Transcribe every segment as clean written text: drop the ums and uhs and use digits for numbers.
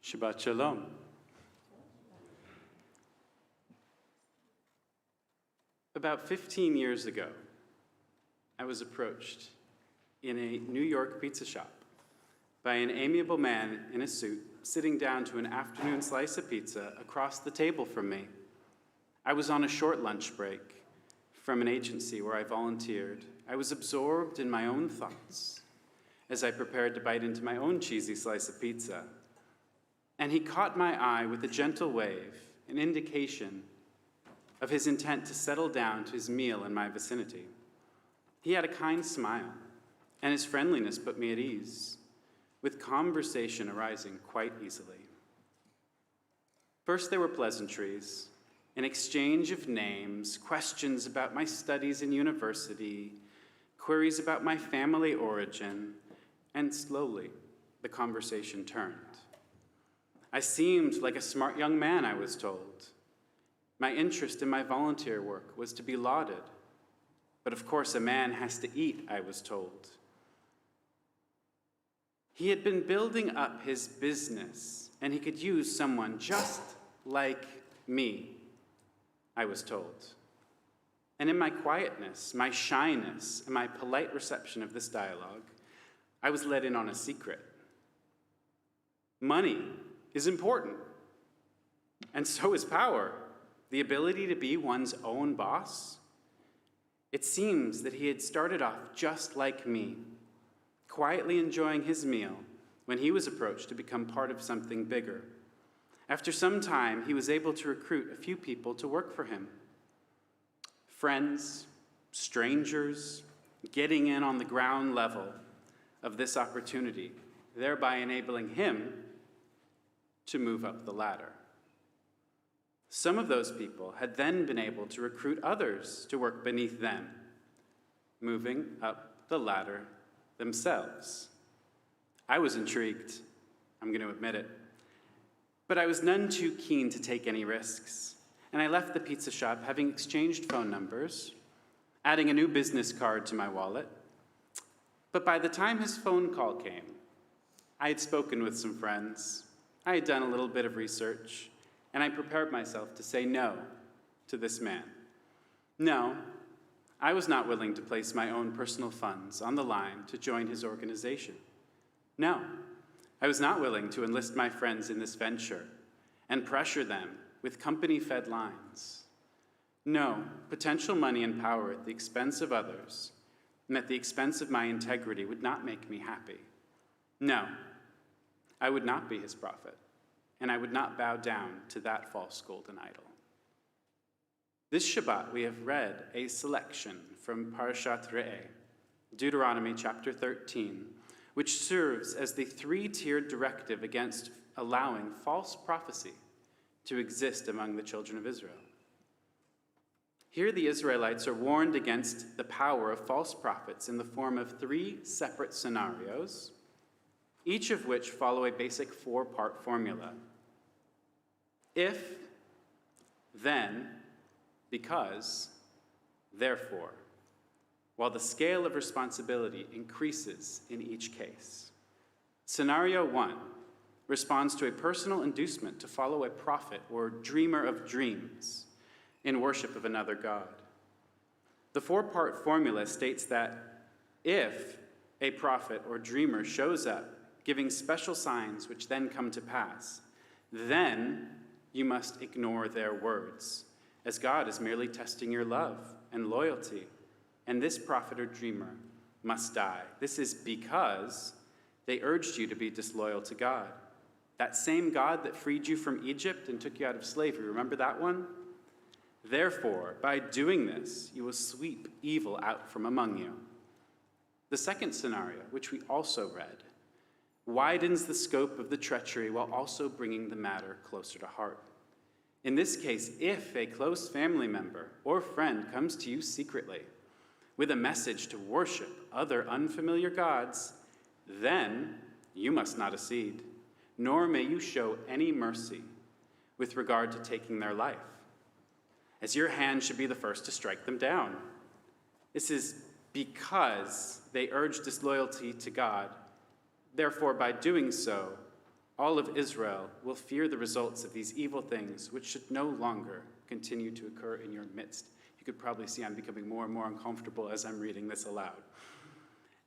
Shabbat Shalom. About 15 years ago, I was approached in a New York pizza shop by an amiable man in a suit sitting down to an afternoon slice of pizza across the table from me. I was on a short lunch break from an agency where I volunteered. I was absorbed in my own thoughts as I prepared to bite into my own cheesy slice of pizza. And he caught my eye with a gentle wave, an indication of his intent to settle down to his meal in my vicinity. He had a kind smile, and his friendliness put me at ease, with conversation arising quite easily. First there were pleasantries, an exchange of names, questions about my studies in university, queries about my family origin, and slowly the conversation turned. I seemed like a smart young man, I was told. My interest in my volunteer work was to be lauded. But of course, a man has to eat, I was told. He had been building up his business, and he could use someone just like me, I was told. And in my quietness, my shyness, and my polite reception of this dialogue, I was let in on a secret. Money is important, and so is power, the ability to be one's own boss. It seems that he had started off just like me, quietly enjoying his meal when he was approached to become part of something bigger. After some time, he was able to recruit a few people to work for him. Friends, strangers, getting in on the ground level of this opportunity, thereby enabling him to move up the ladder. Some of those people had then been able to recruit others to work beneath them, moving up the ladder themselves. I was intrigued, I'm going to admit it, but I was none too keen to take any risks, and I left the pizza shop having exchanged phone numbers, adding a new business card to my wallet. But by the time his phone call came, I had spoken with some friends, I had done a little bit of research, and I prepared myself to say no to this man. No, I was not willing to place my own personal funds on the line to join his organization. No, I was not willing to enlist my friends in this venture and pressure them with company-fed lines. No, potential money and power at the expense of others and at the expense of my integrity would not make me happy. No, I would not be his prophet, and I would not bow down to that false golden idol. This Shabbat, we have read a selection from Parashat Re'eh, Deuteronomy chapter 13, which serves as the three-tiered directive against allowing false prophecy to exist among the children of Israel. Here the Israelites are warned against the power of false prophets in the form of three separate scenarios, each of which follow a basic four-part formula. If, then, because, therefore, while the scale of responsibility increases in each case. Scenario 1 responds to a personal inducement to follow a prophet or dreamer of dreams in worship of another god. The four-part formula states that if a prophet or dreamer shows up giving special signs which then come to pass, then you must ignore their words, as God is merely testing your love and loyalty, and this prophet or dreamer must die. This is because they urged you to be disloyal to God. That same God that freed you from Egypt and took you out of slavery, remember that one? Therefore, by doing this, you will sweep evil out from among you. The second scenario, which we also read, widens the scope of the treachery while also bringing the matter closer to heart. In this case, if a close family member or friend comes to you secretly with a message to worship other unfamiliar gods, then you must not accede, nor may you show any mercy with regard to taking their life, as your hand should be the first to strike them down. This is because they urge disloyalty to God. Therefore, by doing so, all of Israel will fear the results of these evil things, which should no longer continue to occur in your midst. You could probably see I'm becoming more and more uncomfortable as I'm reading this aloud.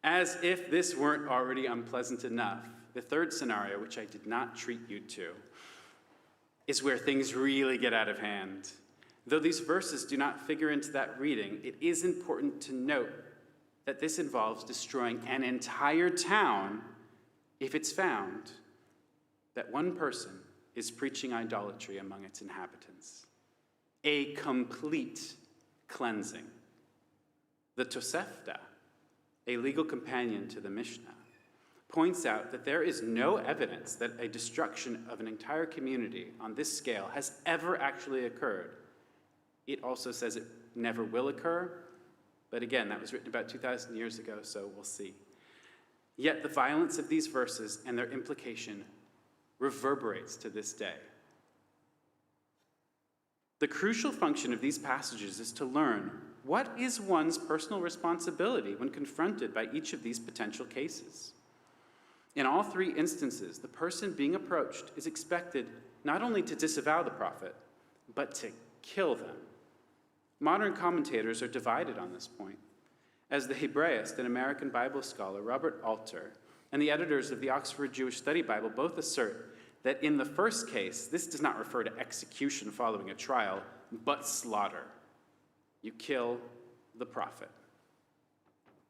As if this weren't already unpleasant enough, the third scenario, which I did not treat you to, is where things really get out of hand. Though these verses do not figure into that reading, it is important to note that this involves destroying an entire town if it's found that one person is preaching idolatry among its inhabitants. A complete cleansing. The Tosefta, a legal companion to the Mishnah, points out that there is no evidence that a destruction of an entire community on this scale has ever actually occurred. It also says it never will occur, but again, that was written about 2,000 years ago, so we'll see. Yet the violence of these verses and their implication reverberates to this day. The crucial function of these passages is to learn what is one's personal responsibility when confronted by each of these potential cases. In all three instances, the person being approached is expected not only to disavow the prophet, but to kill them. Modern commentators are divided on this point, as the Hebraist and American Bible scholar Robert Alter and the editors of the Oxford Jewish Study Bible both assert that in the first case, this does not refer to execution following a trial, but slaughter. You kill the prophet.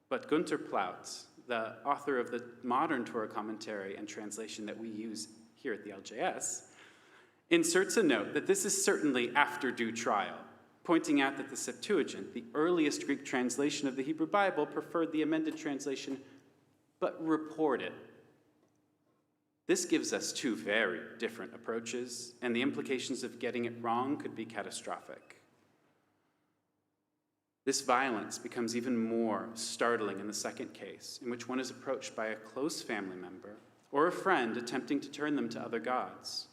But Gunter Plaut, the author of the modern Torah commentary and translation that we use here at the LJS, inserts a note that this is certainly after due trial, pointing out that the Septuagint, the earliest Greek translation of the Hebrew Bible, preferred the amended translation, but reported. This gives us two very different approaches, and the implications of getting it wrong could be catastrophic. This violence becomes even more startling in the second case, in which one is approached by a close family member or a friend attempting to turn them to other gods.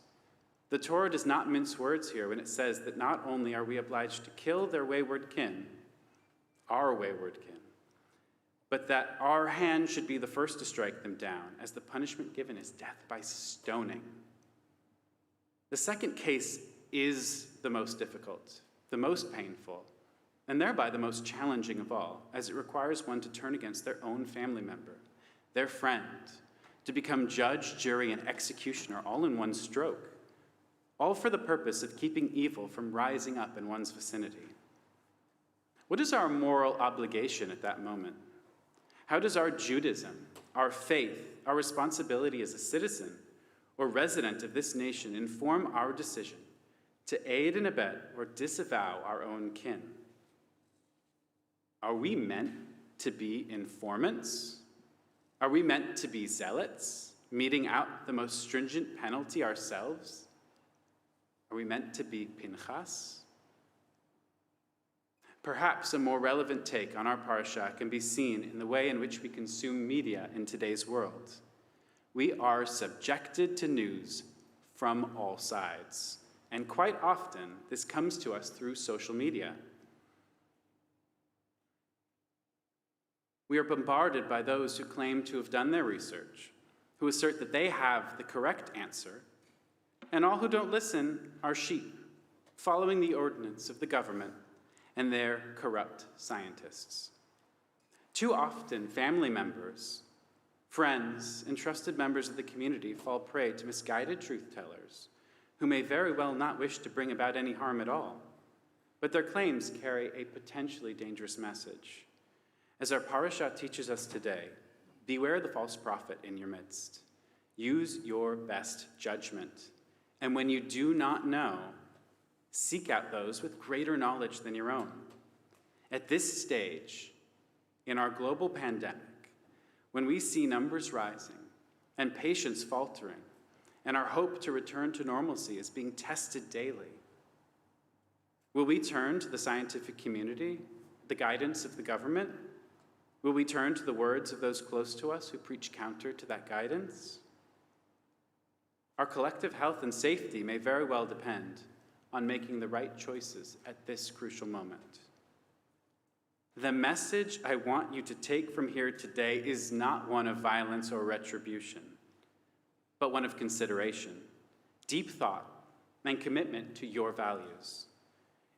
The Torah does not mince words here when it says that not only are we obliged to kill their wayward kin, our wayward kin, but that our hand should be the first to strike them down, as the punishment given is death by stoning. The second case is the most difficult, the most painful, and thereby the most challenging of all, as it requires one to turn against their own family member, their friend, to become judge, jury, and executioner all in one stroke, all for the purpose of keeping evil from rising up in one's vicinity. What is our moral obligation at that moment? How does our Judaism, our faith, our responsibility as a citizen or resident of this nation inform our decision to aid and abet or disavow our own kin? Are we meant to be informants? Are we meant to be zealots, meting out the most stringent penalty ourselves? Are we meant to be Pinchas? Perhaps a more relevant take on our parsha can be seen in the way in which we consume media in today's world. We are subjected to news from all sides, and quite often this comes to us through social media. We are bombarded by those who claim to have done their research, who assert that they have the correct answer, and all who don't listen are sheep, following the ordinance of the government and their corrupt scientists. Too often, family members, friends, and trusted members of the community fall prey to misguided truth-tellers who may very well not wish to bring about any harm at all, but their claims carry a potentially dangerous message. As our parasha teaches us today, beware the false prophet in your midst. Use your best judgment, and when you do not know, seek out those with greater knowledge than your own. At this stage, in our global pandemic, when we see numbers rising and patients faltering, and our hope to return to normalcy is being tested daily, will we turn to the scientific community, the guidance of the government? Will we turn to the words of those close to us who preach counter to that guidance? Our collective health and safety may very well depend on making the right choices at this crucial moment. The message I want you to take from here today is not one of violence or retribution. but one of consideration, deep thought, and commitment to your values.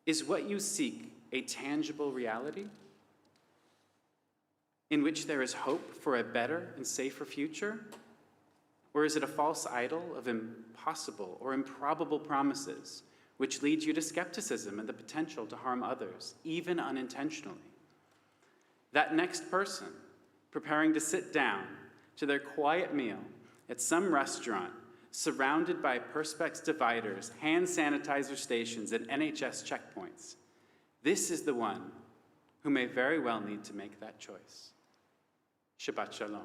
Is what you seek a tangible reality in which there is hope for a better and safer future? Or is it a false idol of impossible or improbable promises which leads you to skepticism and the potential to harm others, even unintentionally? That next person preparing to sit down to their quiet meal at some restaurant, surrounded by Perspex dividers, hand sanitizer stations, and NHS checkpoints, this is the one who may very well need to make that choice. Shabbat Shalom.